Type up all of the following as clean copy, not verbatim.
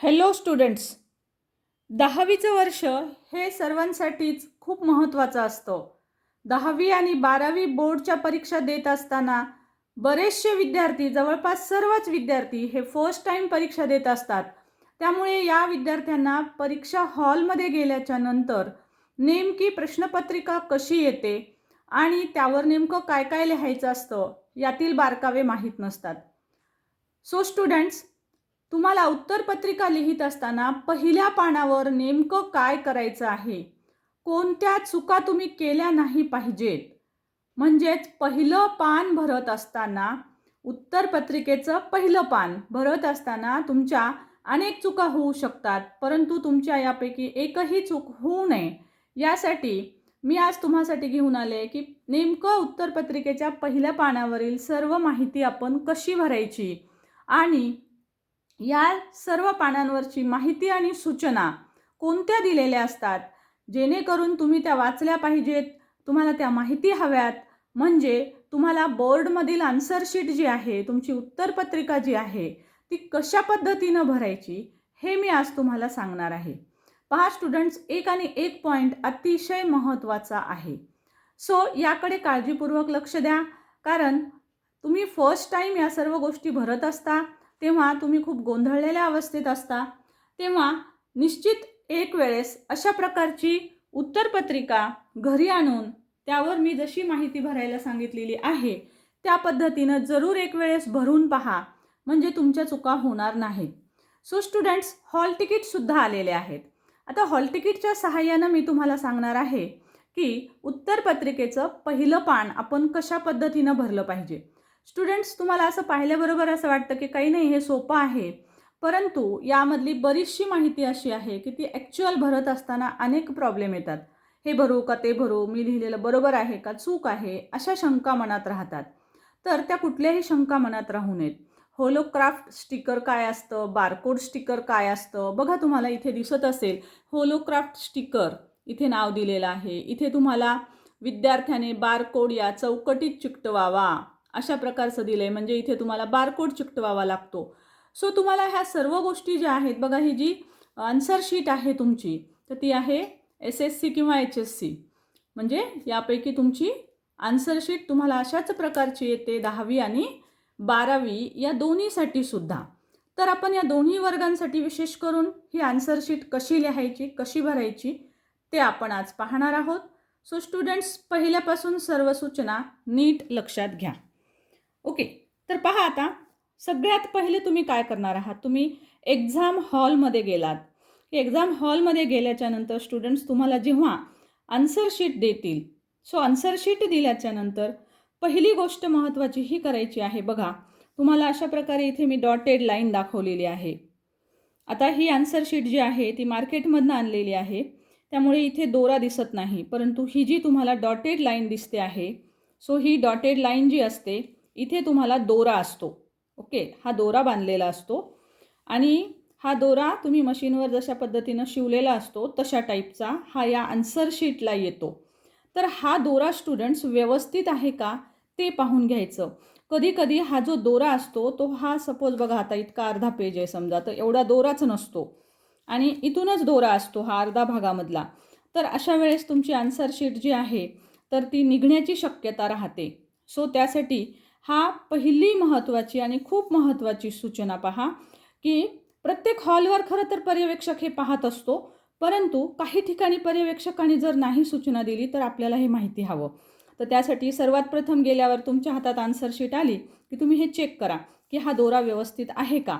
Hello students, 10वीचं वर्ष हे सर्वांसाठीच खूप महत्त्वाचं असतं. 10वी आणि 12वी बोर्डच्या परीक्षा देत असताना बरेचसे विद्यार्थी, जवळपास सर्वच विद्यार्थी हे फर्स्ट टाईम परीक्षा देत असतात. त्यामुळे या विद्यार्थ्यांना परीक्षा हॉलमध्ये गेल्याच्या नंतर नेमकी प्रश्नपत्रिका कशी येते आणि त्यावर नेमकं काय काय लिहायचं असतं यातील बारकावे माहीत नसतात. सो स्टुडंट्स, तुम्हाला उत्तरपत्रिका लिहित असताना पहिल्या पानावर नेमकं काय करायचं आहे, कोणत्या चुका तुम्ही केल्या नाही पाहिजेत. म्हणजेच पहिलं पान भरत असताना, उत्तरपत्रिकेचं पहिलं पान भरत असताना तुमच्या अनेक चुका होऊ शकतात, परंतु तुमच्या यापैकी एकही चूक होऊ नये यासाठी मी आज तुम्हासाठी घेऊन आले की नेमकं उत्तरपत्रिकेच्या पहिल्या पानावरील सर्व माहिती आपण कशी भरायची आणि या सर्व पानांवरची माहिती आणि सूचना कोणत्या दिलेल्या असतात, जेणेकरून तुम्ही त्या वाचल्या पाहिजेत, तुम्हाला त्या माहिती हव्यात. म्हणजे तुम्हाला बोर्डमधील आन्सर शीट जी आहे, तुमची उत्तरपत्रिका जी आहे ती कशा पद्धतीनं भरायची हे मी आज तुम्हाला सांगणार आहे. पहा स्टुडंट्स, एक आणि एक पॉईंट अतिशय महत्त्वाचा आहे. सो याकडे काळजीपूर्वक लक्ष द्या, कारण तुम्ही फर्स्ट टाईम या सर्व गोष्टी भरत असता तेव्हा तुम्ही खूप गोंधळलेल्या अवस्थेत असता. तेव्हा निश्चित एक वेळेस अशा प्रकारची उत्तरपत्रिका घरी आणून त्यावर मी जशी माहिती भरायला सांगितलेली आहे त्या पद्धतीनं जरूर एक वेळेस भरून पहा, म्हणजे तुमच्या चुका होणार नाहीत. सो स्टुडंट्स, हॉल तिकीटसुद्धा आलेले आहेत. आता हॉल तिकीटच्या सहाय्यानं मी तुम्हाला सांगणार आहे की उत्तरपत्रिकेचं पहिलं पान आपण कशा पद्धतीनं भरलं पाहिजे. स्टुडंट्स, तुम्हाला असं पाहिल्याबरोबर असं वाटतं की काही नाही, हे सोपं आहे, परंतु यामधली बरीचशी माहिती अशी आहे की ती ॲक्च्युअल भरत असताना अनेक प्रॉब्लेम येतात. हे भरू का ते भरू, मी लिहिलेलं बरोबर आहे का चूक आहे, अशा शंका मनात राहतात. तर त्या कुठल्याही शंका मनात राहू नयेत. होलोक्राफ्ट स्टिकर काय असतं, बारकोड स्टिकर काय असतं, बघा तुम्हाला इथे दिसत असेल होलोक्राफ्ट स्टिकर इथे नाव दिलेलं आहे. इथे तुम्हाला विद्यार्थ्याने बारकोड या चौकटीत चिकटवावा अशा प्रकारचं दिलं आहे, म्हणजे इथे तुम्हाला बारकोड चिकटवावा लागतो. सो तुम्हाला ह्या सर्व गोष्टी ज्या आहेत, बघा ही जी आन्सर शीट आहे तुमची, तर ती आहे SSC किंवा HSC, म्हणजे यापैकी तुमची आन्सर शीट तुम्हाला अशाच प्रकारची येते 10वी आणि 12वी या दोन्हीसाठी सुद्धा. तर आपण या दोन्ही वर्गांसाठी विशेष करून ही आन्सर शीट कशी लिहायची, कशी भरायची ते आपण आज पाहणार आहोत. सो स्टुडंट्स, पहिल्यापासून सर्व सूचना नीट लक्षात घ्या. ओके, तर पहा आता सगळ्यात पहिले तुम्ही काय करणार आहात, तुम्ही एक्झाम हॉलमध्ये गेलात. एक्झाम हॉलमध्ये गेल्याच्या नंतर स्टुडंट्स तुम्हाला जेव्हा आन्सर शीट देतील, सो आन्सर शीट दिल्याच्या नंतर पहिली गोष्ट महत्त्वाची ही करायची आहे. बघा तुम्हाला अशा प्रकारे इथे मी डॉटेड लाईन दाखवलेली आहे. आता ही आन्सर शीट जी आहे ती मार्केटमधनं आणलेली आहे, त्यामुळे इथे दोरा दिसत नाही, परंतु ही जी तुम्हाला डॉटेड लाईन दिसते आहे, सो ही डॉटेड लाईन जी असते इथे तुम्हाला दोरा असतो. ओके, हा दोरा बांधलेला असतो आणि हा दोरा तुम्ही मशीनवर जशा पद्धतीनं शिवलेला असतो तशा टाईपचा हा या आन्सर शीटला येतो. तर हा दोरा स्टुडंट्स व्यवस्थित आहे का ते पाहून घ्यायचं. कधी कधी हा जो दोरा असतो तो हा सपोज बघा आता इतका अर्धा पेज आहे समजा, तर एवढा दोराच नसतो आणि इथूनच दोरा असतो हा अर्धा भागामधला. तर अशा वेळेस तुमची आन्सर शीट जी आहे तर ती निघण्याची शक्यता राहते. सो त्यासाठी हा पहिली महत्त्वाची आणि खूप महत्त्वाची सूचना पहा की प्रत्येक हॉलवर खरं तर पर्यवेक्षक हे पाहत असतो, परंतु काही ठिकाणी पर्यवेक्षकांनी जर नाही सूचना दिली तर आपल्याला हे माहिती हवं. तर त्यासाठी सर्वात प्रथम गेल्यावर तुमच्या हातात आन्सर शीट आली की तुम्ही हे चेक करा की हा दोरा व्यवस्थित आहे का.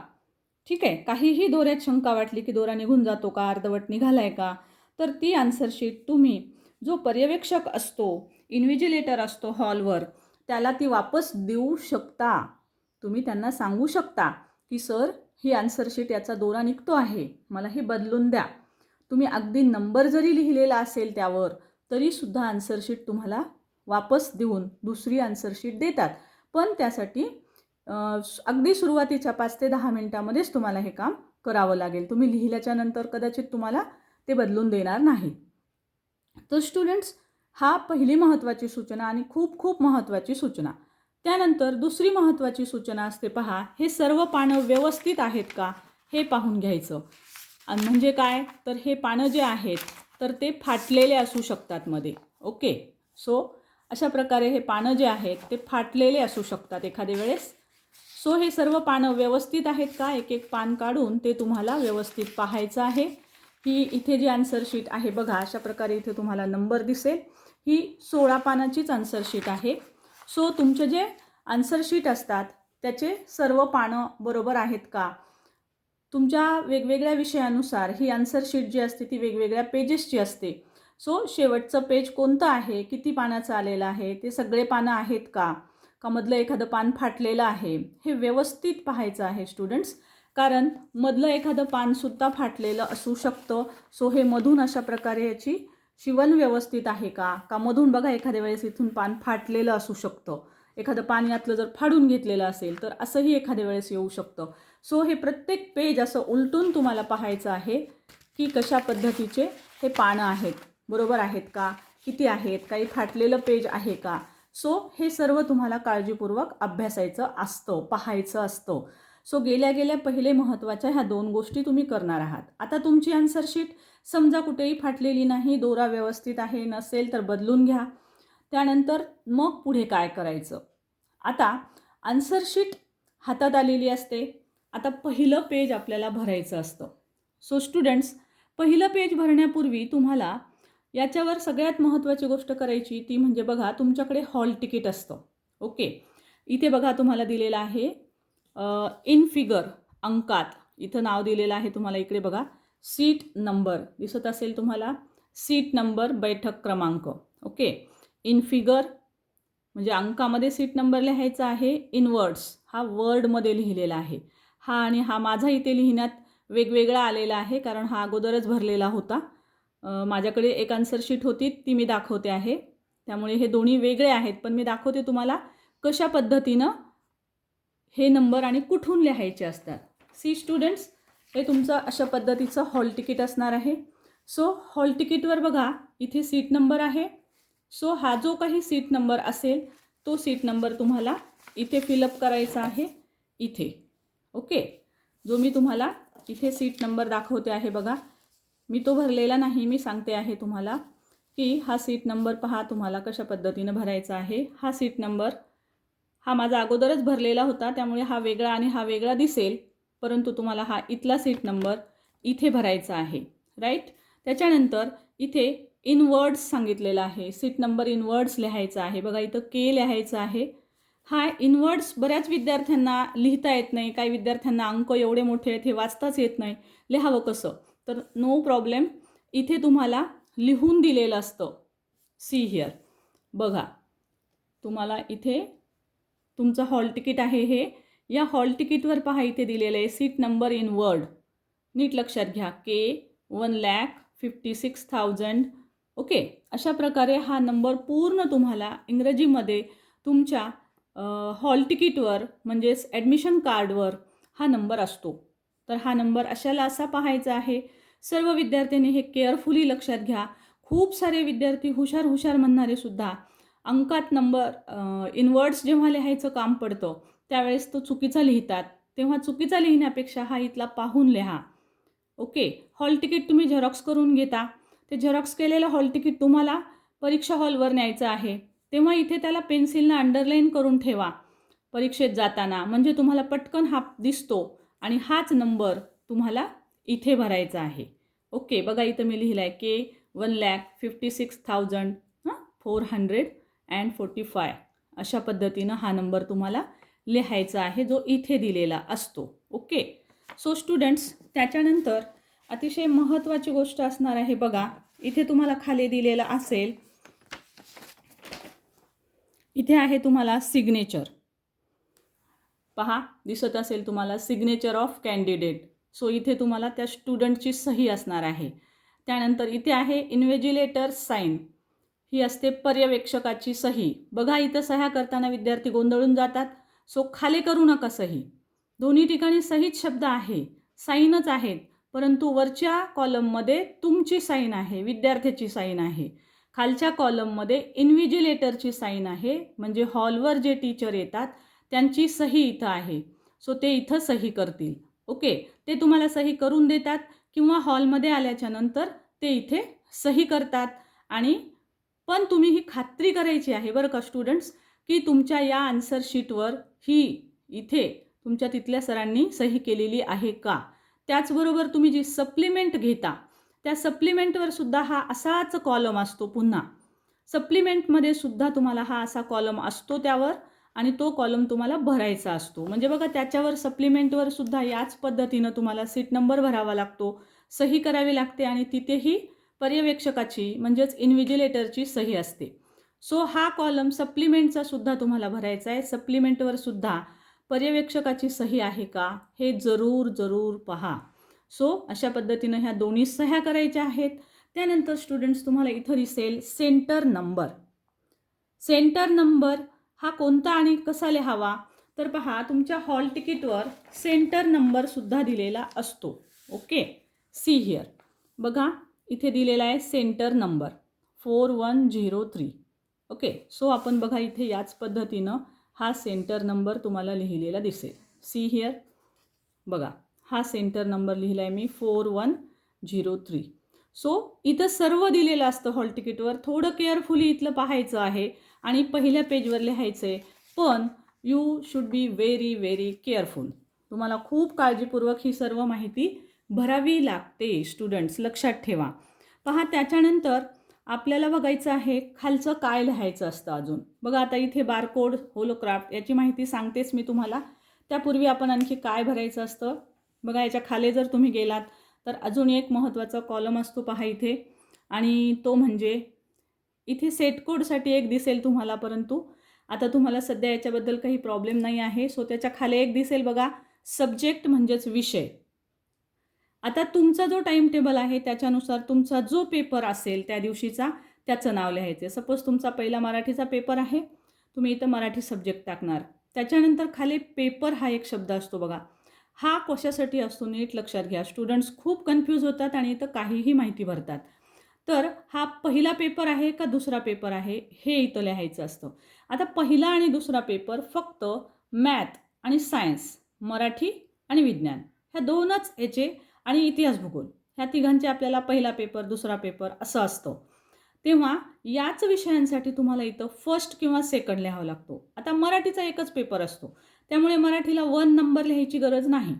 ठीक आहे, काहीही दोऱ्यात शंका वाटली की दोरा निघून जातो का, अर्धवट निघालाय का, तर ती आन्सर शीट तुम्ही जो पर्यवेक्षक असतो, इन्व्हिजिलेटर असतो हॉलवर, त्याला ती वापस देऊ शकता. तुम्ही त्यांना सांगू शकता की सर ही आन्सर शीट याचा दोरा निघतो आहे, मला ही बदलून द्या. तुम्ही अगदी नंबर जरी लिहिलेला असेल त्यावर तरीसुद्धा आन्सर शीट तुम्हाला वापस देऊन दुसरी आन्सर शीट देतात. पण त्यासाठी अगदी सुरुवातीच्या 5 ते 10 मिनिटामध्येच तुम्हाला हे काम करावं लागेल. तुम्ही लिहिल्याच्या नंतर कदाचित तुम्हाला ते बदलून देणार नाही. तर स्टुडंट्स, हा पहिली महत्त्वाची सूचना आणि खूप खूप महत्त्वाची सूचना. त्यानंतर दुसरी महत्त्वाची सूचना असते, पहा हे सर्व पानं व्यवस्थित आहेत का हे पाहून घ्यायचं. आणि म्हणजे काय, तर हे पानं जे आहेत तर ते फाटलेले असू शकतात मध्ये. ओके, सो अशा प्रकारे हे पानं जे आहेत ते फाटलेले असू शकतात एखाद्या वेळेस. सो हे सर्व पानं व्यवस्थित आहेत का, एक एक पान काढून ते तुम्हाला व्यवस्थित पाहायचं आहे. ही इथे जी आन्सर शीट आहे बघा, अशा प्रकारे इथे तुम्हाला नंबर दिसेल. ही 16 पानाचीच आन्सर शीट आहे. सो तुमचे जे आन्सर शीट असतात त्याचे सर्व पानं बरोबर आहेत का, तुमच्या वेगवेगळ्या विषयानुसार ही आन्सर शीट जी असते ती वेगवेगळ्या पेजेसची असते. सो शेवटचं पेज कोणतं आहे, किती पानाचं आलेलं आहे, ते सगळे पानं आहेत का, का मधलं एखादं पान फाटलेलं आहे, हे व्यवस्थित पाहायचं आहे स्टुडंट्स. कारण मधलं एखादं पानसुद्धा फाटलेलं असू शकतं. सो हे मधून अशा प्रकारे याची शिवण व्यवस्थित आहे का, का मधून बघा एखाद्या वेळेस इथून पान फाटलेलं असू शकतं. एखादं पान यातलं जर फाडून घेतलेलं असेल तर असंही एखाद्या वेळेस येऊ शकतं. सो हे प्रत्येक पेज असं उलटून तुम्हाला पाहायचं आहे की कशा पद्धतीचे हे पानं आहेत, बरोबर आहेत का, किती आहेत, काही फाटलेलं पेज आहे का. सो हे सर्व तुम्हाला काळजीपूर्वक अभ्यासायचं असतं, पाहायचं असतं. सो गेल्या पहिले महत्त्वाच्या ह्या 2 गोष्टी तुम्ही करणार आहात. आता तुमची आन्सर शीट समजा कुठेही फाटलेली नाही, दोरा व्यवस्थित आहे, नसेल तर बदलून घ्या. त्यानंतर मग पुढे काय करायचं. आता आन्सर शीट हातात आलेली असते. आता पहिलं पेज आपल्याला भरायचं असतं. सो स्टुडंट्स, पहिलं पेज भरण्यापूर्वी तुम्हाला याच्यावर सगळ्यात महत्त्वाची गोष्ट करायची ती म्हणजे बघा, तुमच्याकडे हॉल तिकीट असतं. ओके, इथे बघा तुम्हाला दिलेलं आहे इन फिगर, अंकात इथं नाव दिलेलं आहे तुम्हाला. इकडे बघा सीट नंबर दिसत असेल तुम्हाला, सीट नंबर, बैठक क्रमांक. ओके, इन फिगर म्हणजे अंकामध्ये सीट नंबर लिहायचा आहे. इन वर्ड्स हा वर्डमध्ये लिहिलेला आहे. हा आणि हा माझा इथे लिहिण्यात वेगवेगळा आलेला आहे कारण हा अगोदरच भरलेला होता. माझ्याकडे एक आन्सर शीट होती ती मी दाखवते आहे, त्यामुळे हे दोन्ही वेगळे आहेत. पण मी दाखवते तुम्हाला कशा पद्धतीनं हे नंबर आणि कुठून लिहायचे असतात. सी स्टुडंट्स, हे तुमचं अशा पद्धतीचं हॉल तिकीट असणार आहे. सो हॉल तिकीटवर बघा इथे सीट नंबर आहे. सो हा जो काही सीट नंबर असेल तो सीट नंबर तुम्हाला इथे फिलअप करायचा आहे इथे. ओके, जो मी तुम्हाला इथे सीट नंबर दाखवते आहे बघा, मी तो भरलेला नाही. मी सांगते आहे तुम्हाला की हा सीट नंबर पहा तुम्हाला कशा पद्धतीनं भरायचा आहे. हा सीट नंबर हा माझा अगोदरच भरलेला होता त्यामुळे हा वेगळा आणि हा वेगळा दिसेल, परंतु तुम्हाला हा इथला सीट नंबर इथे भरायचा आहे. राईट, त्याच्यानंतर इथे इन वर्ड्स सांगितलेलं आहे. सीट नंबर इन वर्ड्स लिहायचा आहे. बघा इथं के लिहायचं आहे. हा इन वर्ड्स बऱ्याच विद्यार्थ्यांना लिहिता येत नाही. काही विद्यार्थ्यांना अंक एवढे मोठे आहेत हे वाचताच येत नाही. लिहावं कसं, तर नो प्रॉब्लेम, इथे तुम्हाला लिहून दिलेलं असतं. सी हिअर बघा, तुम्हाला इथे तुमचं हॉल तिकीट आहे हे, या हॉल तिकीटवर पहा इथे दिलेलं आहे सीट नंबर इन वर्ड. नीट लक्षात घ्या, के 1,56,000. ओके, अशा प्रकारे हा नंबर पूर्ण तुम्हाला इंग्रजीमध्ये तुमच्या हॉल तिकीटवर म्हणजेच ॲडमिशन कार्डवर हा नंबर असतो. तर हा नंबर अशाला असा पाहायचा आहे. सर्व विद्यार्थ्यांनी हे केअरफुली लक्षात घ्या. खूप सारे विद्यार्थी हुशार म्हणणारे सुद्धा अंकात नंबर इन वर्ड्स जेव्हा लिहायचं काम पडतं त्यावेळेस तो चुकीचा लिहितात. तेव्हा चुकीचा लिहिण्यापेक्षा हा इथला पाहून लिहा. ओके, हॉल तिकीट तुम्ही झेरॉक्स करून घेता. ते झेरॉक्स केलेलं हॉल तिकीट तुम्हाला परीक्षा हॉलवर न्यायचं आहे. तेव्हा इथे त्याला पेन्सिलनं अंडरलाईन करून ठेवा परीक्षेत जाताना, म्हणजे तुम्हाला पटकन हा दिसतो आणि हाच नंबर तुम्हाला इथे भरायचा आहे. ओके, बघा इथं मी लिहिलं आहे के 1,56,445. अशा पद्धतीनं हा नंबर तुम्हाला लिहायचा आहे जो इथे दिलेला असतो. ओके, सो स्टुडंट्स, त्याच्यानंतर अतिशय महत्त्वाची गोष्ट असणार आहे बघा, इथे तुम्हाला खाली दिलेलं असेल, इथे आहे तुम्हाला सिग्नेचर. पहा दिसत असेल तुम्हाला सिग्नेचर ऑफ कॅन्डिडेट. सो इथे तुम्हाला त्या स्टुडंटची सही असणार आहे. त्यानंतर इथे आहे इन्व्हिजिलेटर साईन, ही असते पर्यवेक्षकाची सही. बघा इथं सह्या करताना विद्यार्थी गोंधळून जातात. सो खाली करू नका सही. दोन्ही ठिकाणी सहीच शब्द आहे, साईनच आहेत, परंतु वरच्या कॉलममध्ये तुमची साईन आहे, विद्यार्थ्याची साईन आहे. खालच्या कॉलममध्ये इन्व्हिजिलेटरची साईन आहे, म्हणजे हॉलवर जे टीचर येतात त्यांची सही इथं आहे. सो ते इथं सही करतील. ओके, ते तुम्हाला सही करून देतात किंवा हॉलमध्ये आल्याच्या नंतर ते इथे सही करतात. आणि पण तुम्ही ही खात्री करायची आहे बरं का स्टुडंट्स, की तुमच्या या आन्सर शीटवर ही इथे तुमच्या तिथल्या सरांनी सही केलेली आहे का. त्याचबरोबर तुम्ही जी सप्लिमेंट घेता त्या सप्लिमेंटवर सुद्धा हा असाच कॉलम असतो. पुन्हा सप्लिमेंटमध्ये सुद्धा तुम्हाला हा असा कॉलम असतो त्यावर, आणि तो कॉलम तुम्हाला भरायचा असतो. म्हणजे बघा त्याच्यावर सप्लिमेंटवर सुद्धा याच पद्धतीनं तुम्हाला सीट नंबर भरावा लागतो, सही करावी लागते आणि तिथेही पर्यवेक्षकाची म्हणजेच इन्व्हिजिलेटरची सही असते. सो हा कॉलम सप्लिमेंटचा सुद्धा तुम्हाला भरायचा आहे. सप्लिमेंटवर सुद्धा पर्यवेक्षकाची सही आहे का हे जरूर जरूर पहा. सो अशा पद्धतीनं ह्या दोन्ही सह्या करायच्या आहेत. त्यानंतर स्टुडंट्स तुम्हाला इथं दिसेल सेंटर नंबर. सेंटर नंबर हा कोणता आणि कसा लिहावा तर पहा, तुमच्या हॉल तिकीटवर सेंटर नंबर सुद्धा दिलेला असतो. ओके, सी हिअर बघा इथे दिलेला आहे सेंटर नंबर 4103. ओके, सो आपण बघा इथे याच पद्धतीनं हा सेंटर नंबर तुम्हाला लिहिलेला दिसेल. सी हिअर बघा हा सेंटर नंबर लिहिला आहे मी 4103. सो इथं सर्व दिलेलं असतं हॉल तिकीटवर. थोडं केअरफुली इथलं पाहायचं आहे आणि पहिल्या पेजवर लिहायचं आहे. पण you should be very very careful. तुम्हाला खूप काळजीपूर्वक ही सर्व माहिती भरावी लागते स्टुडंट्स, लक्षात ठेवा. पहा त्याच्यानंतर आपल्याला बघायचं आहे खालचं काय लिहायचं असतं अजून. बघा आता इथे बारकोड, होलोक्राफ्ट याची माहिती सांगतेच मी तुम्हाला. त्यापूर्वी आपण आणखी काय भरायचं असतं बघा. याच्या खाली जर तुम्ही गेलात तर अजून एक महत्त्वाचा कॉलम असतो पहा इथे, आणि तो म्हणजे इथे सेट कोडसाठी एक दिसेल तुम्हाला, परंतु आता तुम्हाला सध्या याच्याबद्दल काही प्रॉब्लेम नाही आहे. सो त्याच्या खाली एक दिसेल बघा सब्जेक्ट म्हणजेच विषय. आता तुमचा जो टाईम टेबल आहे त्याच्यानुसार तुमचा जो पेपर असेल त्या दिवशीचा त्याचं नाव लिहायचं. सपोज तुमचा पहिला मराठीचा पेपर आहे, तुम्ही इथं मराठी सब्जेक्ट टाकणार. त्याच्यानंतर खाली पेपर हा एक शब्द असतो बघा. हा कशासाठी असतो नीट लक्षात घ्या. स्टुडंट्स खूप कन्फ्यूज होतात आणि इथं काहीही माहिती भरतात. तर हा पहिला पेपर आहे का दुसरा पेपर आहे हे इथं लिहायचं असतं. आता पहिला आणि दुसरा पेपर फक्त मॅथ आणि सायन्स, मराठी आणि विज्ञान ह्या दोनच याचे, आणि इतिहास भूगोल ह्या तिघांचे आपल्याला पहिला पेपर दुसरा पेपर असं असतं. तेव्हा याच विषयांसाठी तुम्हाला इथं फर्स्ट किंवा सेकंड लिहावं लागतो. आता मराठीचा एकच पेपर असतो त्यामुळे मराठीला 1 नंबर लिहायची गरज नाही.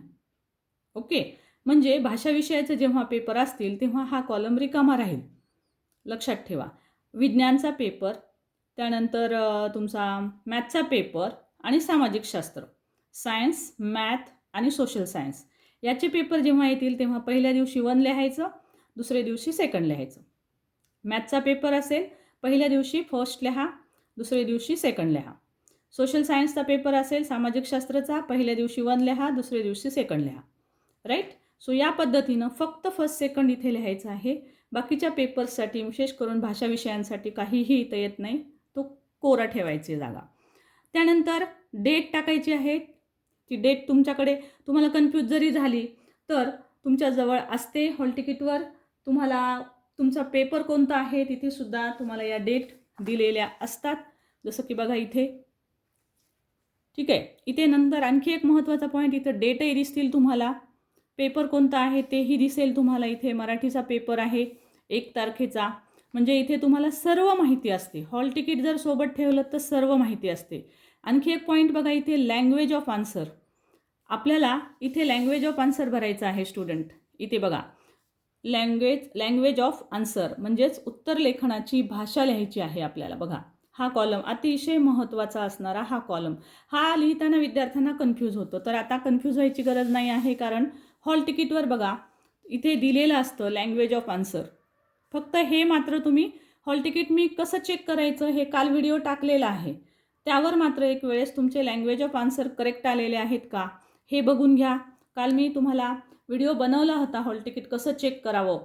ओके, म्हणजे भाषा विषयाचे जेव्हा पेपर असतील तेव्हा हा कॉलम रिकामा राहील, लक्षात ठेवा. विज्ञानचा पेपर, त्यानंतर तुमचा मॅथचा पेपर आणि सामाजिक शास्त्र, सायन्स, मॅथ आणि सोशल सायन्स याचे पेपर जेव्हा येतील तेव्हा पहिल्या दिवशी 1 लिहायचं, दुसऱ्या दिवशी सेकंड लिहायचं. मॅथचा पेपर असेल पहिल्या दिवशी फर्स्ट लिहा, दुसऱ्या दिवशी सेकंड लिहा. सोशल सायन्सचा पेपर असेल सामाजिक शास्त्राचा, पहिल्या दिवशी 1 लिहा, दुसऱ्या दिवशी सेकंड लिहा. राईट. सो या पद्धतीनं फक्त फर्स्ट सेकंड इथे लिहायचं आहे. बाकीच्या पेपर्ससाठी विशेष करून भाषा विषयांसाठी काहीही इथं येत नाही, तो कोरा ठेवायची जागा. त्यानंतर डेट टाकायची आहे. ती डेट तुमच्याकडे तुम्हाला कन्फ्यूज जरी झाली तर तुमच्याजवळ असते हॉल तिकीटवर. तुम्हाला तुमचा पेपर कोणता आहे तिथे सुद्धा तुम्हाला या डेट दिलेल्या असतात, जसं की बघा इथे. ठीक आहे, इथे नंतर आणखी एक महत्त्वाचा पॉईंट, इथं डेटही दिसतील तुम्हाला, पेपर कोणता आहे तेही दिसेल तुम्हाला. इथे मराठीचा पेपर आहे 1 तारखेचा, म्हणजे इथे तुम्हाला सर्व माहिती असते. हॉल तिकीट जर सोबत ठेवलं तर सर्व माहिती असते. आणखी एक पॉईंट बघा इथे लँग्वेज ऑफ आन्सर. आपल्याला इथे लँग्वेज ऑफ आन्सर भरायचं आहे स्टुडंट. इथे बघा लँग्वेज ऑफ आन्सर म्हणजेच उत्तर लेखनाची भाषा लिहायची आहे आपल्याला. बघा हा कॉलम अतिशय महत्त्वाचा असणारा हा कॉलम. हा लिहिताना विद्यार्थ्यांना कन्फ्यूज होतं, तर आता कन्फ्यूज व्हायची गरज नाही आहे, कारण हॉल तिकीटवर बघा इथे दिलेलं असतं लँग्वेज ऑफ आन्सर. फक्त हे मात्र तुम्ही हॉल तिकीट मी कसं चेक करायचं हे काल व्हिडिओ टाकलेला आहे, त्यावर मात्र एक वेळेस तुमचे लँग्वेज ऑफ आन्सर करेक्ट आलेले आहेत का हे बघून घ्या. काल मी तुम्हाला व्हिडिओ बनवला होता हॉल तिकीट कसं चेक करावं,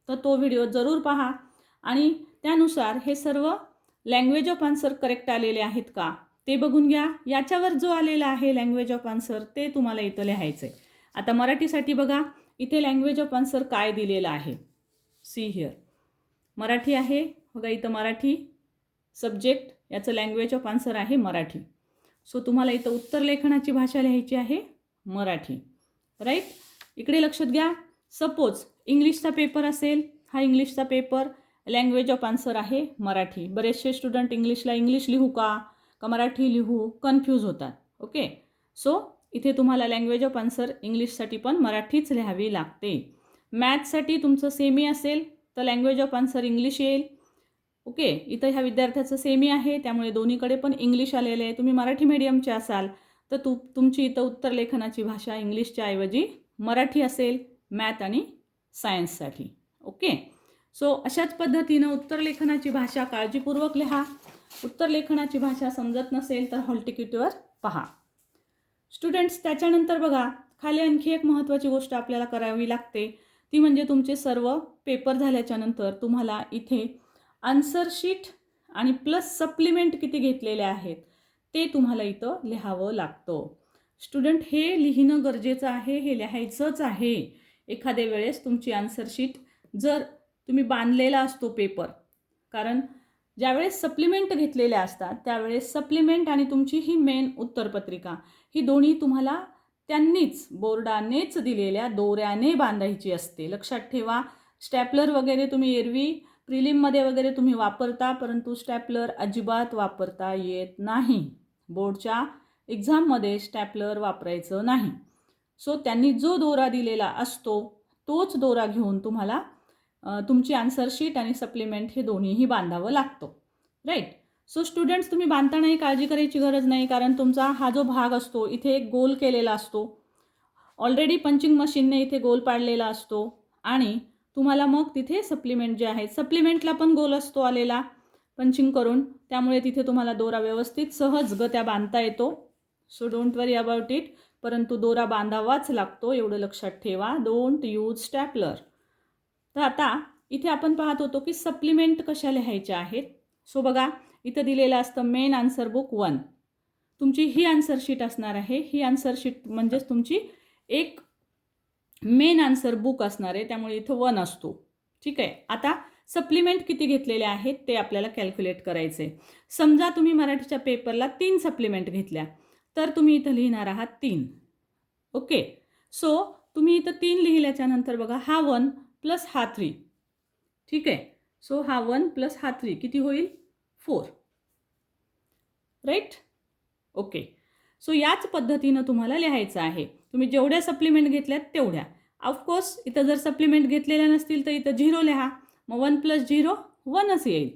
तर तो व्हिडिओ जरूर पहा आणि त्यानुसार हे सर्व लँग्वेज ऑफ आन्सर करेक्ट आलेले आहेत का ते बघून घ्या. याच्यावर जो आलेला आहे लँग्वेज ऑफ आन्सर ते तुम्हाला इथं लिहायचं आहे. आता मराठीसाठी बघा इथे लँग्वेज ऑफ आन्सर काय दिलेलं आहे. सी हिअर मराठी आहे बघा, इथं मराठी सब्जेक्ट याचं लँग्वेज ऑफ आन्सर आहे मराठी. सो तुम्हाला इथं उत्तर लेखनाची भाषा लिहायची आहे मराठी. राईट. इकडे लक्षात घ्या. सपोज इंग्लिशचा पेपर असेल, हा इंग्लिशचा पेपर, लँग्वेज ऑफ आन्सर आहे मराठी. बरेचसे स्टुडंट इंग्लिशला इंग्लिश लिहू का मराठी लिहू कन्फ्यूज होतात. ओके. सो इथे तुम्हाला लँग्वेज ऑफ आन्सर इंग्लिशसाठी पण मराठीच लिहावी लागते. मॅथ्ससाठी तुमचं सेमी असेल तर लँग्वेज ऑफ आन्सर इंग्लिश येईल. ओके. इथं ह्या विद्यार्थ्याचं सेमी आहे, त्यामुळे दोन्हीकडे पण इंग्लिश आलेलं आहे. तुम्ही मराठी मीडियमचे असाल तर तुमची इथं उत्तरलेखनाची भाषा इंग्लिशच्या ऐवजी मराठी असेल मॅथ आणि सायन्ससाठी. ओके. सो अशाच पद्धतीनं उत्तरलेखनाची भाषा काळजीपूर्वक लिहा. उत्तरलेखनाची भाषा समजत नसेल तर हॉल तिकीटवर पहा. स्टुडंट्स, त्याच्यानंतर बघा खाली आणखी एक महत्त्वाची गोष्ट आपल्याला करावी लागते, ती म्हणजे तुमचे सर्व पेपर झाल्याच्यानंतर तुम्हाला इथे आन्सर शीट आणि प्लस सप्लिमेंट किती घेतलेले आहेत ते तुम्हाला इथं लिहावं लागतं. स्टुडंट, हे लिहिणं गरजेचं आहे, हे लिहायचंच आहे. एखाद्या वेळेस तुमची आन्सर शीट जर तुम्ही बांधलेला असतो पेपर, कारण ज्यावेळेस सप्लिमेंट घेतलेल्या असतात त्यावेळेस सप्लिमेंट आणि तुमची ही मेन उत्तरपत्रिका ही दोन्ही तुम्हाला त्यांनीच बोर्डानेच दिलेल्या दोऱ्याने बांधायची असते. लक्षात ठेवा. स्टॅपलर वगैरे तुम्ही एरवी प्रिलिममध्ये वगैरे तुम्ही वापरता, परंतु स्टॅपलर अजिबात वापरता येत नाही. बोर्डच्या एक्झाममध्ये स्टॅपलर वापरायचं नाही. सो त्यांनी जो दोरा दिलेला असतो तोच दोरा घेऊन तुम्हाला तुमची आन्सर शीट आणि सप्लिमेंट हे दोन्हीही बांधावं लागतं. राईट. सो स्टुडंट्स, तुम्ही बांधतानाही काळजी करायची गरज नाही, कारण तुमचा हा जो भाग असतो इथे एक गोल केलेला असतो. ऑलरेडी पंचिंग मशीनने इथे गोल पाडलेला असतो आणि तुम्हाला मग तिथे सप्लिमेंट जे आहे, सप्लिमेंटला पण गोल असतो आलेला पंचिंग करून, त्यामुळे तिथे तुम्हाला दोरा व्यवस्थित सहजगत्या बांधता येतो. So don't worry about it. परंतु दोरा बांधावाच लागतो, एवढं लक्षात ठेवा. Don't use stapler. तर आता इथे आपण पाहत होतो की सप्लिमेंट कशा लिहायच्या आहेत. सो बघा, इथं दिलेलं असतं मेन आन्सर बुक 1. तुमची ही आन्सर शीट असणार आहे. ही आन्सर शीट म्हणजेच तुमची एक मेन आन्सर बुक असणार आहे, त्यामुळे इथं 1 असतो. ठीक आहे. आता सप्लिमेंट किती घेतलेले आहेत ते आपल्याला कॅल्क्युलेट करायचे. समजा तुम्ही मराठीच्या पेपरला 3 सप्लिमेंट घेतल्या तर तुम्ही इथं लिहिणार आहात 3. ओके. सो तुम्ही इथं 3 लिहिल्याच्या नंतर बघा, हा 1 प्लस हा 3. ठीक आहे. सो हा 1 प्लस हा 3 किती होईल? 4. राईट. ओके. सो याच पद्धतीनं तुम्हाला लिहायचं आहे. तुम्ही जेवढ्या सप्लिमेंट घेतल्यात तेवढ्या. ऑफकोर्स इथं जर सप्लिमेंट घेतलेल्या नसतील तर इथं 0 लिहा. मग 1 प्लस 0 1च येईल.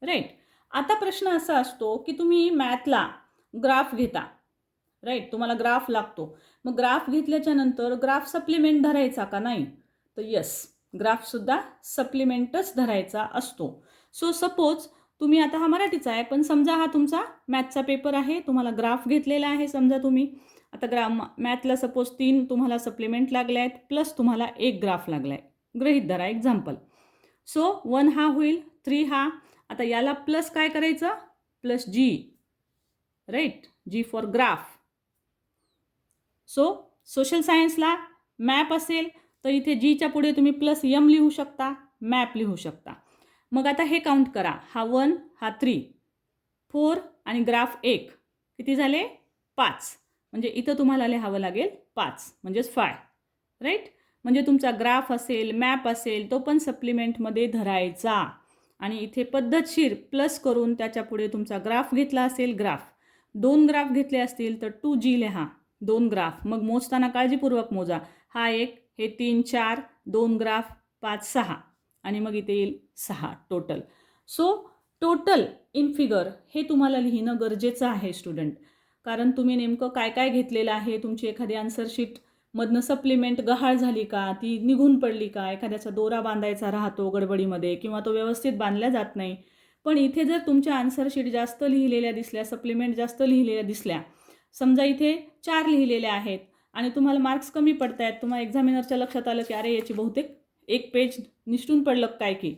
राईट. आता प्रश्न असा असतो की तुम्ही मॅथला ग्राफ घेता. राईट. तुम्हाला ग्राफ लागतो. मग ग्राफ घेतल्याच्या नंतर ग्राफ सप्लिमेंट धरायचा का नाही? तर येस, ग्राफसुद्धा सप्लिमेंटच धरायचा असतो. सो सपोज तुम्ही आता हा मराठीचा आहे, पण समजा हा तुमचा मॅथचा पेपर आहे, तुम्हाला ग्राफ घेतलेला आहे. समजा तुम्ही आता मॅथला सपोज 3 तुम्हाला सप्लिमेंट लागले आहेत, प्लस तुम्हाला 1 ग्राफ लागला आहे. गृहीत धरा एक्झाम्पल. सो 1 हा होईल, 3 हा. आता याला प्लस काय करायचं? Plus G. Right. G for graph. So social सायन्सला मॅप असेल तर इथे जीच्या पुढे तुम्ही प्लस एम लिहू शकता, मॅप लिहू शकता. मग आता हे काउंट करा. हा 1, हा 3, 4 आणि ग्राफ 1 किती झाले? 5. म्हणजे इथं तुम्हाला लिहावं लागेल 5 म्हणजेच 5. राईट. म्हणजे तुमचा ग्राफ असेल, मॅप असेल, तो पण सप्लिमेंटमध्ये धरायचा आणि इथे पद्धतशीर प्लस करून त्याच्या पुढे तुमचा ग्राफ घेतला असेल, ग्राफ. 2 ग्राफ घेतले असतील तर 2G लिहा. 2 ग्राफ. मग मोजताना काळजीपूर्वक मोजा. हा 1, हे 3, 4, 2 ग्राफ, 5, 6 आणि मग इथे येईल 6 total. So total in figure हे तुम्हाला लिहिणं गरजेचं आहे स्टुडंट, कारण तुम्ही नेमकं काय काय घेतलेलं आहे. तुमची एखादी आन्सर शीट मधनं सप्लिमेंट गहाळ झाली का, ती निघून पडली का, एखाद्याचा दोरा बांधायचा राहतो गडबडीमध्ये किंवा तो व्यवस्थित बांधला जात नाही. पण इथे जर तुमच्या आन्सर शीट जास्त लिहिलेल्या दिसल्या, सप्लिमेंट जास्त लिहिलेल्या दिसल्या, समजा इथे 4 लिहिलेल्या आहेत आणि तुम्हाला मार्क्स कमी पडत आहेत, तुम्हाला एक्झामिनरच्या लक्षात आलं की अरे याची बहुतेक 1 पेज निसटून पडलं काय की,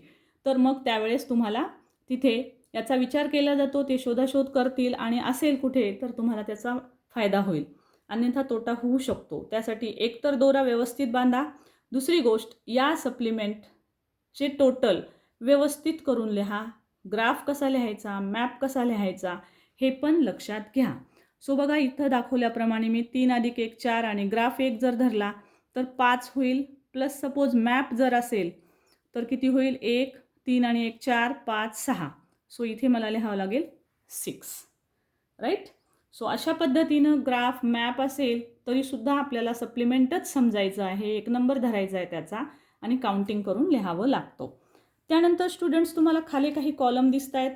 तर मग त्यावेळेस तुम्हाला तिथे याचा विचार केला जातो. ते शोधाशोध करतील आणि असेल कुठे तर तुम्हाला त्याचा फायदा होईल, अन्यथा तोटा होऊ शकतो. त्यासाठी एकतर दोरा व्यवस्थित बांधा. दुसरी गोष्ट, या सप्लिमेंटचे टोटल व्यवस्थित करून लिहा. ग्राफ कसा लिहायचा, मॅप कसा लिहायचा हे पण लक्षात घ्या. सो बघा, इथं दाखवल्याप्रमाणे मी 3 + 1 4 आणि ग्राफ 1 जर धरला तर 5 होईल, प्लस सपोज मॅप जर असेल तर किती होईल, 1 3 आणि 1 4 5 6. सो इथे मला लिहावं लागेल 6, राईट. सो अशा पद्धतीनं ग्राफ मॅप असेल तरीसुद्धा आपल्याला सप्लिमेंटच समजायचं आहे, एक नंबर धरायचा आहे त्याचा आणि काउंटिंग करून लिहावं लागतो. त्यानंतर स्टुडंट्स तुम्हाला खाली काही कॉलम दिसत आहेत.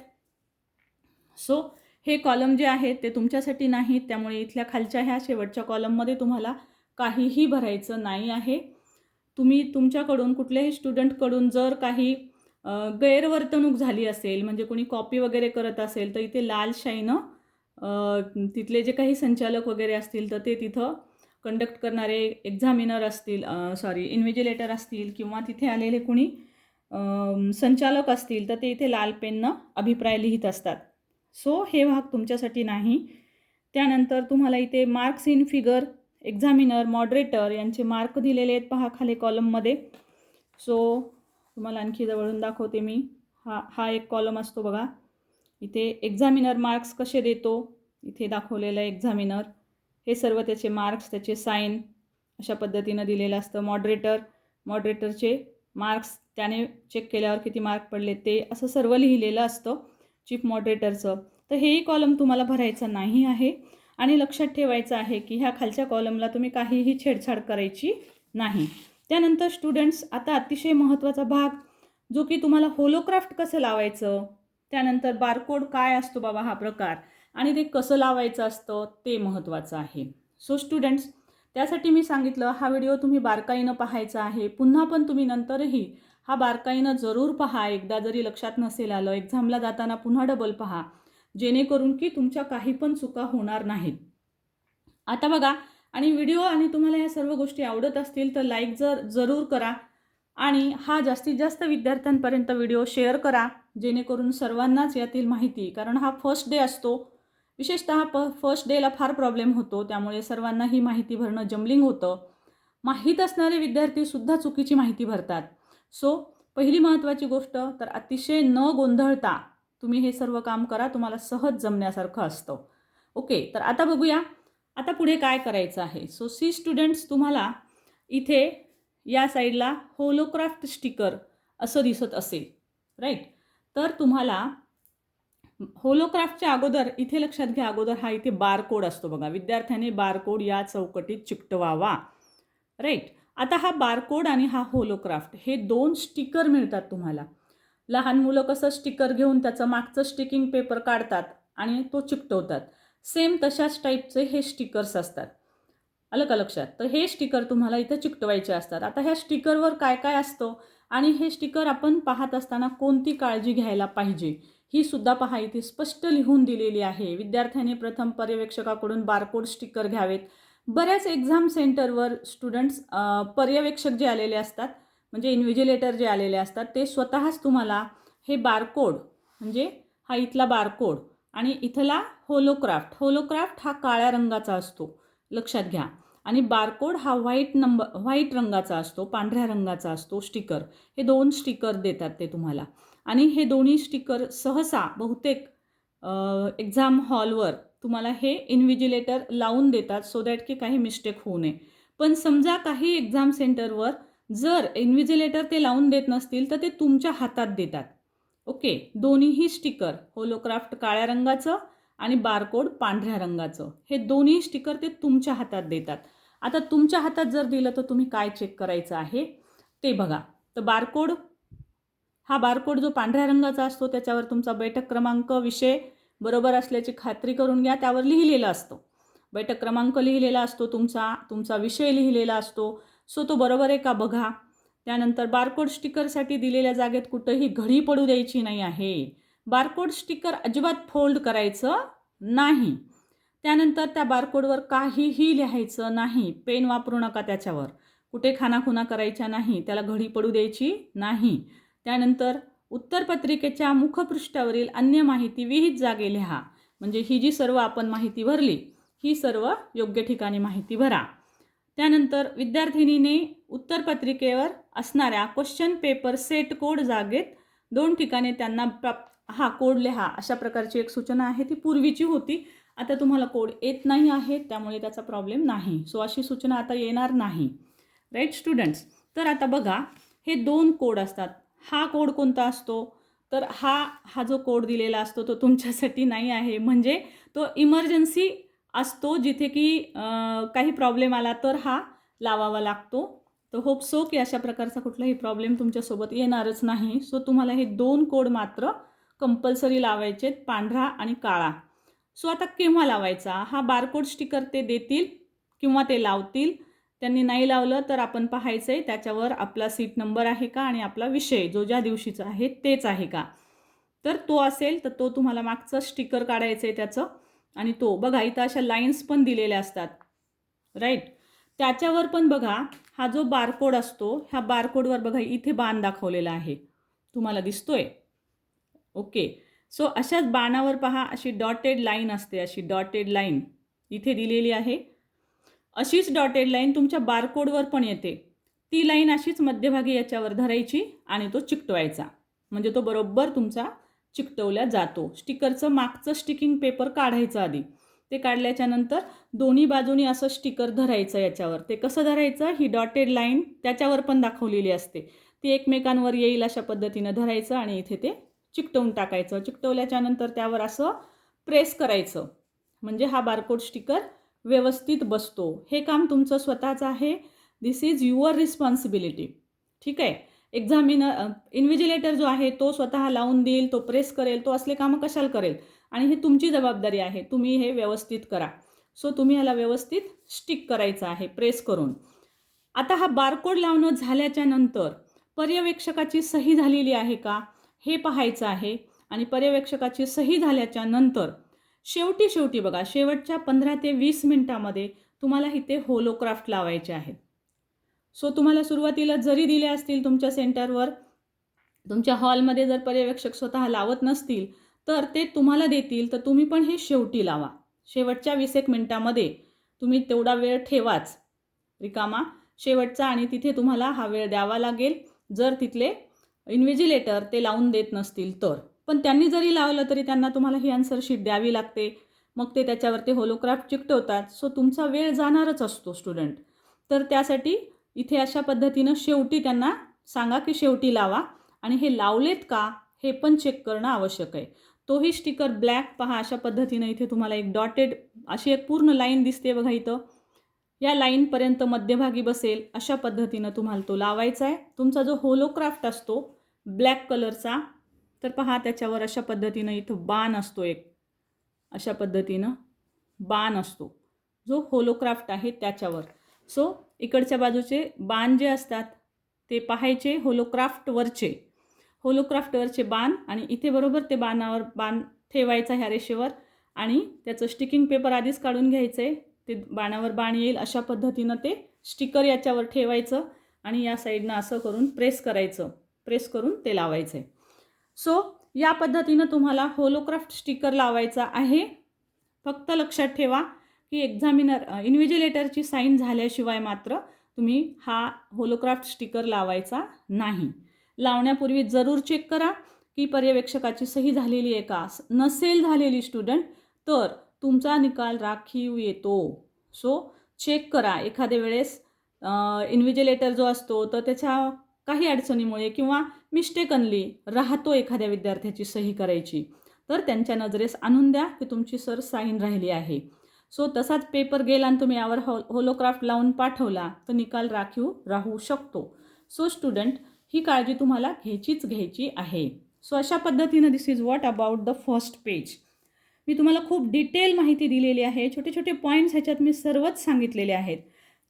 सो हे कॉलम जे आहेत ते तुमच्यासाठी नाहीत, त्यामुळे इथल्या खालच्या ह्या शेवटच्या कॉलममध्ये तुम्हाला काहीही भरायचं नाही आहे. तुम्ही तुमच्याकडून कुठल्याही स्टुडंटकडून जर काही गैरवर्तणूक झाली असेल, म्हणजे कोणी कॉपी वगैरे करत असेल, तर इथे लाल शाईनं तिथले जे काही संचालक वगैरे असतील तर ते तिथं कंडक्ट करणारे एक्झामिनर असतील, इन्व्हिजिलेटर असतील किंवा तिथे आलेले कोणी संचालक असतील तर ते इथे लाल पेननं अभिप्राय लिहित असतात. सो हे भाग तुमच्यासाठी नाही. त्यानंतर तुम्हाला इथे marks in figure, examiner, moderator यांचे मार्क दिलेले आहेत पहा खाली कॉलममध्ये. सो तुम्हाला आणखी जवळून दाखवते मी. हा एक कॉलम असतो बघा. इथे एक्झामिनर मार्क्स कसे देतो इथे दाखवलेलं आहे. एक्झामिनर हे सर्व त्याचे मार्क्स, त्याचे साईन अशा पद्धतीनं दिलेलं असतं. मॉडरेटरचे मार्क्स, त्याने चेक केल्यावर किती मार्क पडले ते असं सर्व लिहिलेलं असतं चीफ मॉडरेटरचं. तर हेही कॉलम तुम्हाला भरायचं नाही आहे आणि लक्षात ठेवायचं आहे की ह्या खालच्या कॉलमला तुम्ही काहीही छेडछाड करायची नाही. त्यानंतर स्टुडंट्स आता अतिशय महत्त्वाचा भाग जो की तुम्हाला होलोक्राफ्ट कसं लावायचं, त्यानंतर बारकोड काय असतो बाबा हा प्रकार आणि ते कसं लावायचं असतं ते महत्त्वाचं आहे. सो स्टुडंट्स त्यासाठी मी सांगितलं हा व्हिडिओ तुम्ही बारकाईनं पाहायचा आहे. पुन्हा पण तुम्ही नंतरही हा बारकाईनं जरूर पहा. एकदा जरी लक्षात नसेल आलं, एक्झामला जाताना पुन्हा डबल पहा, जेणेकरून की तुमच्या काही पण चुका होणार नाहीत. आता बघा, आणि व्हिडिओ आणि तुम्हाला ह्या सर्व गोष्टी आवडत असतील तर लाईक जरूर करा आणि हा जास्तीत जास्त विद्यार्थ्यांपर्यंत व्हिडिओ शेअर करा, जेणेकरून सर्वांनाच यातील माहिती, कारण हा फर्स्ट डे असतो, विशेषतः फर्स्ट डेला फार प्रॉब्लेम होतो, त्यामुळे सर्वांना ही माहिती भरणं जमलिंग होतं. माहीत असणारे विद्यार्थीसुद्धा चुकीची माहिती भरतात. सो पहिली महत्त्वाची गोष्ट तर अतिशय न गोंधळता तुम्ही हे सर्व काम करा, तुम्हाला सहज जमण्यासारखं असतं. ओके, तर आता बघूया आता पुढे काय करायचं आहे. सो सी स्टुडंट्स, तुम्हाला इथे या साईडला होलोक्राफ्ट स्टिकर असं दिसत असेल, राईट. तर तुम्हाला होलोक्राफ्टच्या अगोदर इथे लक्षात घ्या, अगोदर हा इथे बारकोड असतो बघा. विद्यार्थ्याने बारकोड या चौकटीत चिकटवावा, राईट. आता हा बारकोड आणि हा होलोक्राफ्ट हे 2 स्टिकर मिळतात तुम्हाला. लहान मुलं कसं स्टिकर घेऊन त्याचं मागचं स्टिकिंग पेपर काढतात आणि तो चिकटवतात, सेम तशाच टाईपचे हे स्टिकर्स असतात. आलं का लक्षात? तर हे स्टिकर तुम्हाला इथं चिकटवायचे असतात. आता ह्या स्टिकरवर काय काय असतं आणि हे स्टिकर आपण पाहत असताना कोणती काळजी घ्यायला पाहिजे ही सुद्धा पहा, इथे स्पष्ट लिहून दिलेली आहे. विद्यार्थ्याने प्रथम पर्यवेक्षकाकडून बारकोड स्टिकर घ्यावेत. बऱ्याच एक्झाम सेंटरवर स्टुडंट्स पर्यवेक्षक जे आलेले असतात, म्हणजे इन्व्हिजिलेटर जे आलेले असतात, ते स्वतःच तुम्हाला हे बारकोड, म्हणजे हा इथला बारकोड आणि इथला होलोक्राफ्ट हा काळ्या रंगाचा असतो, लक्षात घ्या. आणि बारकोड हा व्हाईट रंगाचा असतो, पांढऱ्या रंगाचा असतो स्टिकर. हे 2 स्टिकर देतात ते तुम्हाला. आणि हे दोन्ही स्टिकर सहसा बहुतेक एक्झाम हॉलवर तुम्हाला हे इन्व्हिजिलेटर लावून देतात, सो दॅट की काही मिस्टेक होऊ नये. पण समजा काही एक्झाम सेंटरवर जर इन्व्हिजिलेटर ते लावून देत नसतील तर ते तुमच्या हातात देतात. ओके, दोन्हीही स्टिकर, होलोक्राफ्ट काळ्या रंगाचं आणि बारकोड पांढऱ्या रंगाचं, हे दोन्ही स्टिकर ते तुमच्या हातात देतात. आता तुमच्या हातात जर दिलं तर तुम्ही काय चेक करायचं आहे ते बघा. तर हा बारकोड जो पांढऱ्या रंगाचा असतो त्याच्यावर तुमचा बैठक क्रमांक, विषय बरोबर असल्याची खात्री करून घ्या. त्यावर लिहिलेलं असतं, बैठक क्रमांक लिहिलेला असतो, तुमचा विषय लिहिलेला असतो. सो तो बरोबर आहे का बघा. त्यानंतर बारकोड स्टिकरसाठी दिलेल्या जागेत कुठंही घडी पडू द्यायची नाही आहे. बारकोड स्टिकर अजिबात फोल्ड करायचं नाही. त्यानंतर त्या बारकोडवर काहीही लिहायचं नाही, पेन वापरू नका त्याच्यावर, कुठे खानाखुना करायच्या नाही, त्याला घडी पडू द्यायची नाही. त्यानंतर उत्तरपत्रिकेच्या मुखपृष्ठावरील अन्य माहिती विहित जागी लिहा, म्हणजे ही जी सर्व आपण माहिती भरली ही सर्व योग्य ठिकाणी माहिती भरा. त्यानंतर विद्यार्थिनीने उत्तरपत्रिकेवर असणाऱ्या क्वेश्चन पेपर सेट कोड जागेत 2 ठिकाणी त्यांना हा कोड लिहा, अशा प्रकारची एक सूचना आहे. ती पूर्वीची होती, आता तुम्हाला कोड येत नाही आहे, त्यामुळे त्याचा प्रॉब्लेम नाही. सो अशी सूचना आता येणार नाही. Right students. तर आता बघा, हे 2 कोड असतात. हा कोड कोणता असतो? तर हा जो कोड दिलेला असतो तो तुमच्यासाठी नाही आहे. म्हणजे तो इमर्जन्सी असतो, जिथे की काही प्रॉब्लेम आला तर हा लावावा लागतो. तर होप सो की अशा प्रकारचा कुठलाही प्रॉब्लेम तुमच्यासोबत येणारच नाही. सो तुम्हाला हे 2 कोड मात्र कंपल्सरी लावायचे आहेत, पांढरा आणि काळा. सो आता केव्हा लावायचा? हा बारकोड स्टिकर ते देतील किंवा ते लावतील. त्यांनी नाही लावलं तर आपण पाहायचं आहे त्याच्यावर आपला सीट नंबर आहे का आणि आपला विषय जो ज्या दिवशीचा आहे तेच आहे का. तर तो असेल तर तो तुम्हाला मागचं स्टिकर काढायचं आहे त्याचं. आणि तो बघा, इथं अशा लाईन्स पण दिलेल्या असतात, राईट. त्याच्यावर पण बघा, हा जो बारकोड असतो, ह्या बारकोडवर बघा इथे बाण दाखवलेला आहे, तुम्हाला दिसतोय? ओके. सो अशाच बाणावर पहा, अशी डॉटेड लाईन असते, अशी डॉटेड लाईन इथे दिलेली आहे. अशीच डॉटेड लाईन तुमच्या बारकोडवर पण येते. ती लाईन अशीच मध्यभागी याच्यावर धरायची आणि तो चिकटवायचा, म्हणजे तो बरोबर तुमचा चिकटवला जातो. स्टिकरचं मागचं स्टिकिंग पेपर काढायचं आधी. ते काढल्याच्या नंतर दोन्ही बाजूनी असं स्टिकर धरायचं याच्यावर. ते कसं धरायचं? ही डॉटेड लाईन त्याच्यावर पण दाखवलेली असते, ती एकमेकांवर येईल अशा पद्धतीनं धरायचं आणि इथे ते चिकटवून टाकायचं. चिकटवल्याच्या नंतर त्यावर असं प्रेस करायचं, म्हणजे हा बारकोड स्टिकर व्यवस्थित बसतो. हे काम तुमचं स्वतःचं आहे. दिस इज युअर रिस्पॉन्सिबिलिटी. ठीक आहे. इन्व्हिजिलेटर जो आहे तो स्वतः लावून देईल, तो प्रेस करेल, तो असले कामं कशाला करेल? आणि हे तुमची जबाबदारी आहे, तुम्ही हे व्यवस्थित करा. सो तुम्ही ह्याला व्यवस्थित स्टिक करायचं आहे प्रेस करून. आता हा बारकोड लावणं झाल्याच्या नंतर पर्यवेक्षकाची सही झालेली आहे का हे पाहायचं आहे. आणि पर्यवेक्षकाची सही झाल्याच्या नंतर शेवटी बघा, शेवटच्या 15 ते 20 मिनिटामध्ये तुम्हाला इथे होलोक्राफ्ट लावायचे आहेत. सो तुम्हाला सुरुवातीला जरी दिले असतील तुमच्या सेंटरवर, तुमच्या हॉलमध्ये जर पर्यवेक्षक स्वतः लावत नसतील तर ते तुम्हाला देतील, तर तुम्ही पण हे शेवटी लावा. शेवटच्या 20 मिनिटामध्ये तुम्ही तेवढा वेळ ठेवाच रिकामा शेवटचा, आणि तिथे तुम्हाला हा वेळ द्यावा लागेल. जर तिथले इन्व्हिजिलेटर ते लावून देत नसतील तर. पण त्यांनी जरी लावलं तरी त्यांना तुम्हाला ही आन्सर शीट द्यावी लागते. मग ते त्याच्यावरती होलोक्राफ्ट चिकटवतात. सो तुमचा वेळ जाणारच असतो स्टुडंट. तर त्यासाठी इथे अशा पद्धतीनं शेवटी त्यांना सांगा की शेवटी लावा, आणि हे लावलेत का हे पण चेक करणं आवश्यक आहे. तोही स्टिकर ब्लॅक पहा, अशा पद्धतीनं इथे तुम्हाला एक डॉटेड अशी एक पूर्ण लाईन दिसते बघा इथं. या लाईनपर्यंत मध्यभागी बसेल अशा पद्धतीनं तुम्हाला तो लावायचा आहे. तुमचा जो होलोक्राफ्ट असतो ब्लॅक कलरचा, तर पहा त्याच्यावर अशा पद्धतीनं इथं बाण असतो, एक अशा पद्धतीनं बाण असतो जो होलोक्राफ्ट आहे त्याच्यावर. सो इकडच्या बाजूचे बाण जे असतात ते पाहायचे होलोक्राफ्टवरचे बाण, आणि इथे बरोबर ते बाणावर बाण ठेवायचा ह्या रेषेवर, आणि त्याचं स्टिकिंग पेपर आधीच काढून घ्यायचं आहे. ते बाणावर बाण येईल अशा पद्धतीनं ते स्टिकर याच्यावर ठेवायचं आणि या साईडनं असं करून प्रेस करायचं, प्रेस करून ते लावायचं आहे. सो या पद्धतीनं तुम्हाला होलोक्राफ्ट स्टिकर लावायचा आहे. फक्त लक्षात ठेवा की इन्व्हिजिलेटरची साईन झाल्याशिवाय मात्र तुम्ही हा होलोक्राफ्ट स्टिकर लावायचा नाही. लावण्यापूर्वी जरूर चेक करा की पर्यवेक्षकाची सही झालेली आहे का. नसेल झालेली स्टुडंट तर तुमचा निकाल राखीव येतो. सो चेक करा. एखाद्या वेळेस इन्व्हिजिलेटर जो असतो तर त्याच्या काही अडचणीमुळे किंवा मिस्टेकनली राहतो एखाद्या विद्यार्थ्याची सही करायची, तर त्यांच्या नजरेस आणून द्या की तुमची सर साईन राहिली आहे. सो तसाच पेपर गेला आणि तुम्ही यावर होलोक्राफ्ट लावून पाठवला तर निकाल राखीव राहू शकतो. सो स्टुडंट, ही काळजी तुम्हाला घ्यायची आहे. सो अशा पद्धतीनं this is what about the first page. मी तुम्हाला खूप डिटेल माहिती दिलेली आहे. छोटे छोटे पॉईंट्स ह्याच्यात मी सर्वच सांगितलेले आहेत.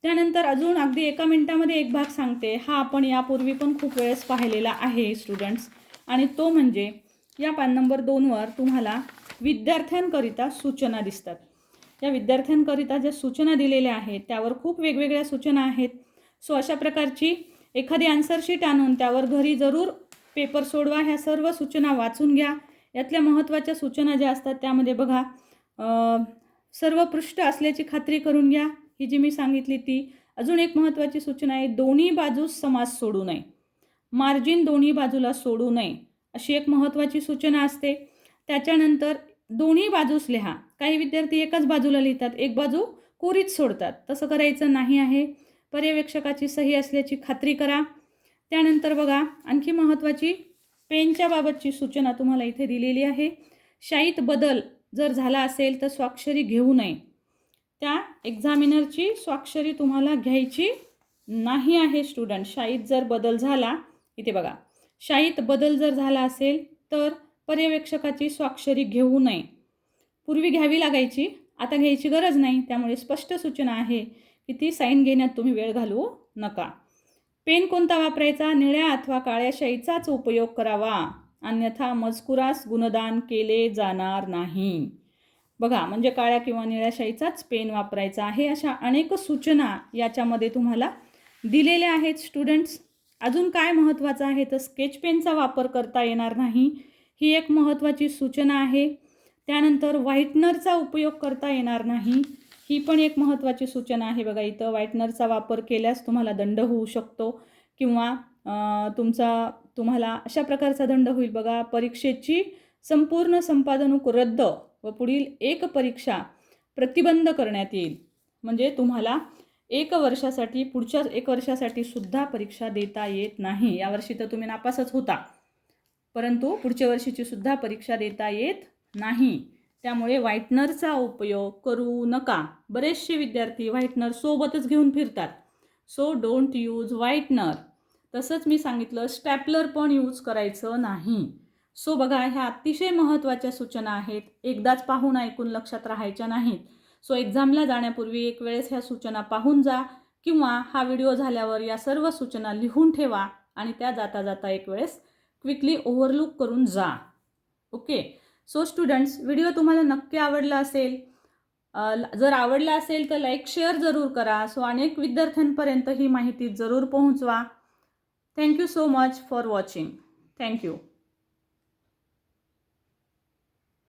त्यानंतर अजून अगदी 1 मिनिटामध्ये एक भाग सांगते. हा आपण यापूर्वी पण खूप वेळेस पाहिलेला आहे स्टुडंट्स, आणि तो म्हणजे या पान नंबर 2वर तुम्हाला विद्यार्थ्यांकरिता सूचना दिसतात. या विद्यार्थ्यांकरिता ज्या सूचना दिलेल्या आहेत त्यावर खूप वेगवेगळ्या सूचना आहेत. सो अशा प्रकारची एखादी आन्सर शीट आणून त्यावर घरी जरूर पेपर सोडवा. ह्या सर्व सूचना वाचून घ्या. यातल्या महत्त्वाच्या सूचना ज्या असतात त्यामध्ये बघा, सर्व पृष्ठ असल्याची खात्री करून घ्या, ही जी मी सांगितली ती. अजून एक महत्त्वाची सूचना आहे, दोन्ही बाजूस समास सोडू नये, मार्जिन दोन्ही बाजूला सोडू नये, अशी एक महत्त्वाची सूचना असते. त्याच्यानंतर दोन्ही बाजूस लिहा. काही विद्यार्थी एकाच बाजूला लिहितात, एक बाजू कोरीच सोडतात. तसं करायचं नाही आहे. पर्यवेक्षकाची सही असल्याची खात्री करा. त्यानंतर बघा आणखी महत्त्वाची पेनच्या बाबतची सूचना तुम्हाला इथे दिलेली आहे. शाईत बदल जर झाला असेल तर स्वाक्षरी घेऊ नये. त्या एक्झामिनरची स्वाक्षरी तुम्हाला घ्यायची नाही आहे स्टुडंट. शाईत जर बदल झाला, इथे बघा, शाईत बदल जर झाला असेल तर पर्यवेक्षकाची स्वाक्षरी घेऊ नये. पूर्वी घ्यावी लागायची, आता घ्यायची गरज नाही. त्यामुळे स्पष्ट सूचना आहे की ती साईन घेण्यात तुम्ही वेळ घालवू नका. पेन कोणता वापरायचा? निळ्या अथवा काळ्या शाईचाच उपयोग करावा, अन्यथा मजकुरास गुणदान केले जाणार नाही. बघा, म्हणजे काळ्या किंवा निळ्या शाईचाच पेन वापरायचा आहे. अशा अनेक सूचना याच्यामध्ये तुम्हाला दिलेल्या आहेत स्टुडंट्स. अजून काय महत्त्वाचं आहे तर स्केच पेनचा वापर करता येणार नाही, ही एक महत्त्वाची सूचना आहे. त्यानंतर व्हाईटनरचा उपयोग करता येणार नाही, ही पण एक महत्त्वाची सूचना आहे. बघा, इथं व्हाईटनरचा वापर केल्यास तुम्हाला दंड होऊ शकतो किंवा तुम्हाला अशा प्रकारचा दंड होईल. बघा, परीक्षेची संपूर्ण संपादनूक रद्द व पुढील एक परीक्षा प्रतिबंध करण्यात येईल. म्हणजे तुम्हाला पुढच्या 1 वर्षासाठी सुद्धा परीक्षा देता येत नाही. यावर्षी तर तुम्ही नापासच होता, परंतु पुढच्या वर्षीची सुद्धा परीक्षा देता येत नाही. त्यामुळे व्हाईटनरचा उपयोग करू नका. बरेचसे विद्यार्थी व्हाईटनर सोबतच घेऊन फिरतात. So don't use whitener. तसंच मी सांगितलं स्टॅपलर पण यूज करायचं नाही. सो बघा, ह्या अतिशय महत्त्वाच्या सूचना आहेत. एकदाच पाहून ऐकून लक्षात राहायच्या नाहीत. सो एक्झामला जाण्यापूर्वी एक वेळेस ह्या सूचना पाहून जा किंवा हा व्हिडिओ झाल्यावर या सर्व सूचना लिहून ठेवा आणि त्या जाता जाता एक वेळेस क्विकली ओव्हरलुक करून जा. ओके. सो स्टुडंट्स, व्हिडिओ तुम्हाला नक्की आवडला असेल. जर आवडला असेल तर लाईक शेअर जरूर करा. सो अनेक विद्यार्थ्यांपर्यंत ही माहिती जरूर पोहोचवा. Thank you so much for watching. Thank you.